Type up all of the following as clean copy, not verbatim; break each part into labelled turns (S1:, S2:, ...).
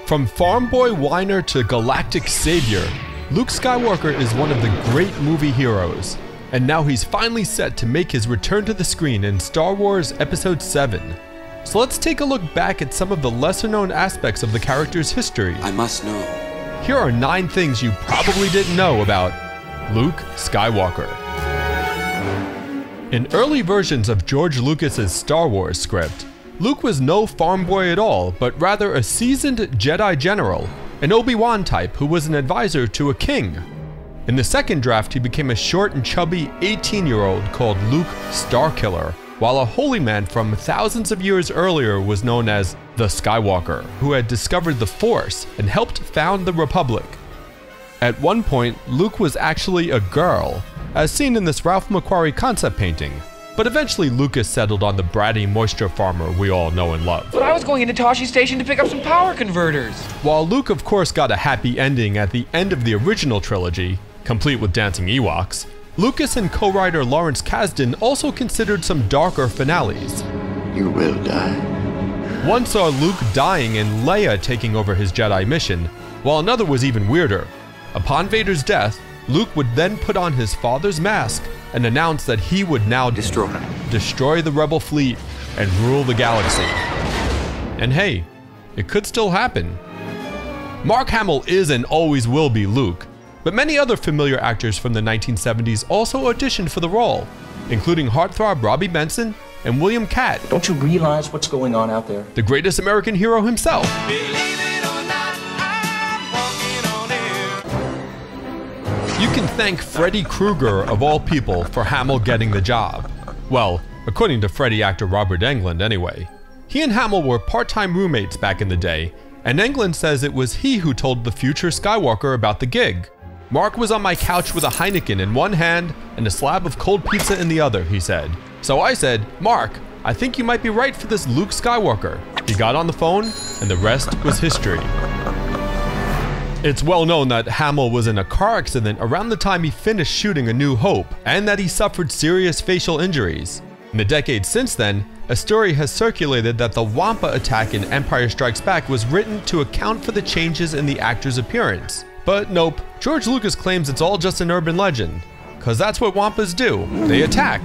S1: From farm boy whiner to galactic savior, Luke Skywalker is one of the great movie heroes, and now he's finally set to make his return to the screen in Star Wars Episode 7. So let's take a look back at some of the lesser known aspects of the character's history.
S2: I must know.
S1: Here are 9 things you probably didn't know about Luke Skywalker. In early versions of George Lucas's Star Wars script, Luke was no farm boy at all, but rather a seasoned Jedi general, an Obi-Wan type who was an advisor to a king. In the second draft, he became a short and chubby 18-year-old called Luke Starkiller, while a holy man from thousands of years earlier was known as the Skywalker, who had discovered the Force and helped found the Republic. At one point, Luke was actually a girl, as seen in this Ralph McQuarrie concept painting. But eventually Lucas settled on the bratty moisture farmer we all know and love.
S3: But I was going into Toshi Station to pick up some power converters.
S1: While Luke of course got a happy ending at the end of the original trilogy, complete with dancing Ewoks, Lucas and co-writer Lawrence Kasdan also considered some darker finales.
S4: You will die.
S1: One saw Luke dying and Leia taking over his Jedi mission, while another was even weirder. Upon Vader's death, Luke would then put on his father's mask and announce that he would now destroy the rebel fleet and rule the galaxy. And hey, it could still happen. Mark Hamill is and always will be Luke, but many other familiar actors from the 1970s also auditioned for the role, including heartthrob Robbie Benson and William Catt.
S5: Don't you realize what's going on out there?
S1: The greatest American hero himself. You can thank Freddy Krueger of all people for Hamill getting the job. Well, according to Freddy actor Robert Englund anyway. He and Hamill were part-time roommates back in the day, and Englund says it was he who told the future Skywalker about the gig. Mark was on my couch with a Heineken in one hand and a slab of cold pizza in the other, he said. So I said, Mark, I think you might be right for this Luke Skywalker. He got on the phone, and the rest was history. It's well known that Hamill was in a car accident around the time he finished shooting A New Hope, and that he suffered serious facial injuries. In the decades since then, a story has circulated that the Wampa Attack in Empire Strikes Back was written to account for the changes in the actor's appearance. But nope, George Lucas claims it's all just an urban legend, cause that's what Wampas do, they attack.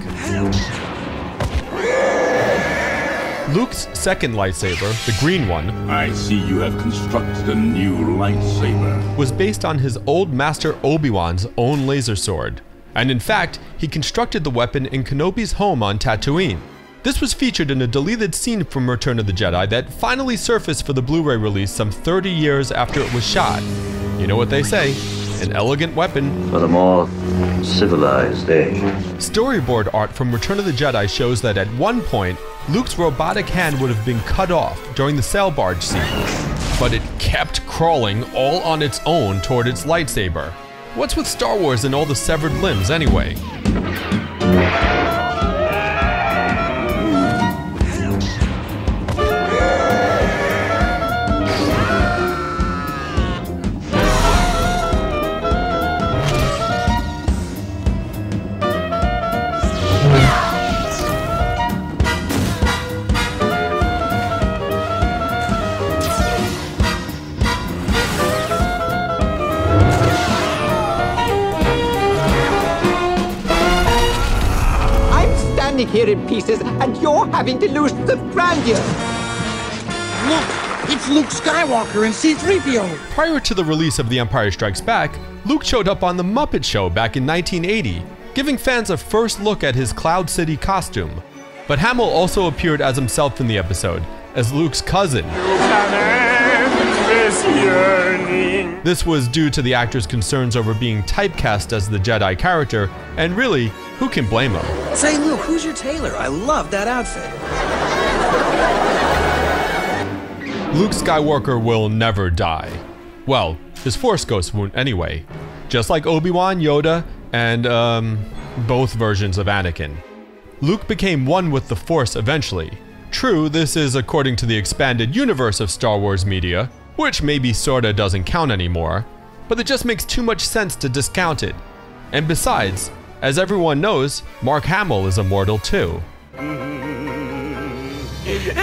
S1: Luke's second lightsaber, the green one,
S6: I see you have constructed a new lightsaber,
S1: was based on his old master Obi-Wan's own laser sword. And in fact, he constructed the weapon in Kenobi's home on Tatooine. This was featured in a deleted scene from Return of the Jedi that finally surfaced for the Blu-ray release some 30 years after it was shot. You know what they say, an elegant weapon
S4: For the more civilized age.
S1: Storyboard art from Return of the Jedi shows that at one point, Luke's robotic hand would have been cut off during the sail barge scene, but it kept crawling all on its own toward its lightsaber. What's with Star Wars and all the severed limbs anyway?
S7: Here in pieces, and you're having to lose the grandeur.
S8: Look, it's Luke Skywalker and C-3PO.
S1: Prior to the release of The Empire Strikes Back, Luke showed up on the Muppet Show back in 1980, giving fans a first look at his Cloud City costume. But Hamill also appeared as himself in the episode, as Luke's cousin. This was due to the actor's concerns over being typecast as the Jedi character, and really, who can blame him?
S9: Say, Luke, who's your tailor? I love that outfit.
S1: Luke Skywalker will never die. Well, his Force Ghost won't anyway. Just like Obi-Wan, Yoda, and, both versions of Anakin. Luke became one with the Force eventually. True, this is according to the expanded universe of Star Wars media, which maybe sorta doesn't count anymore, but it just makes too much sense to discount it. And besides, as everyone knows, Mark Hamill is immortal too.
S6: and